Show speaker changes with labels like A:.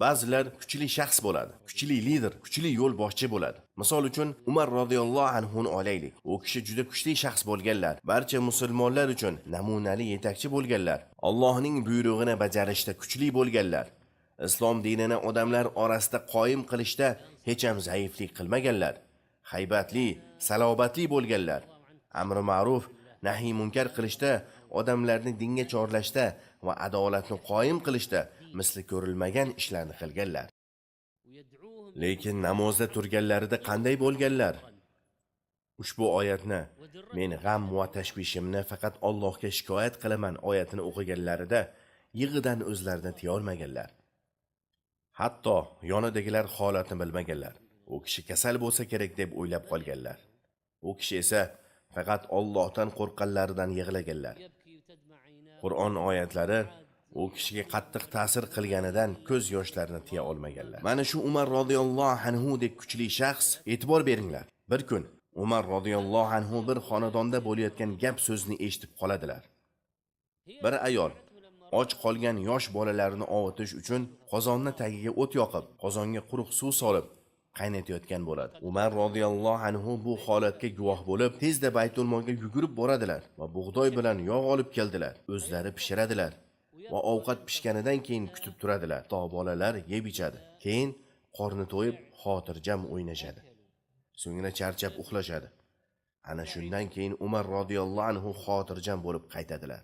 A: Ba'zilar kuchli shaxs bo'ladi, kuchli lider, kuchli yo'lboshchi bo'ladi. Misol uchun Umar radhiyallohu anhu ni olaylik. U kishi juda kuchli shaxs bo'lganlar, barcha musulmonlar uchun namunali yetakchi bo'lganlar, Allohning buyrug'ini bajarishda kuchli bo'lganlar, islom dinini odamlar orasida qoyim qilishda hech ham zaiflik qilmaganlar, haybatli, salobatli bo'lganlar, amri ma'ruf, nahiy munkar qilishda, odamlarni dinga chorlashda va adolatni qoyim qilishda misli ko'rilmagan ishlarni qilganlar. Lekin namozda turganlarida qanday bo'lganlar? Ushbu oyatni men g'am va tashvishimni faqat Allohga shikoyat qilaman oyatini o'qiganlarida yig'idan o'zlarini tiya olmaganlar. Hatto yonidagilar holatni bilmaganlar. U kishi kasal bo'lsa kerak deb o'ylab qolganlar. U kishi esa faqat Allohdan qo'rqqanlaridan yig'laganlar. Qur'on oyatlari u kishiga qattiq ta'sir qilganidan ko'z yoshlarini tiya olmaganlar. Mana shu Umar radhiyallohu anhu dek kuchli shaxs, e'tibor beringlar. Bir kun Umar radhiyallohu anhu bir xonadonda bo'layotgan gap so'zni eshitib qoladilar. Bir ayol och qolgan yosh bolalarini ovutish uchun qozonni tagiga o't yoqib, qozonga quruq suv solib qaynatayotgan bo'ladi. Umar radhiyallohu anhu bu holatga guvoh bo'lib, tezda Baytul Molga yugurib boradilar va bug'doy bilan yog' olib keldilar. O'zlari pishiradilar va ovqat pishganidan keyin kutib turadilar. To bolalar yeb ichadi. Keyin qorni to'yib, xotirjam o'ynashadi. So'ngra charchab uxlashadi. Ana shundan keyin Umar radhiyallohu anhu xotirjam bo'lib qaytadilar.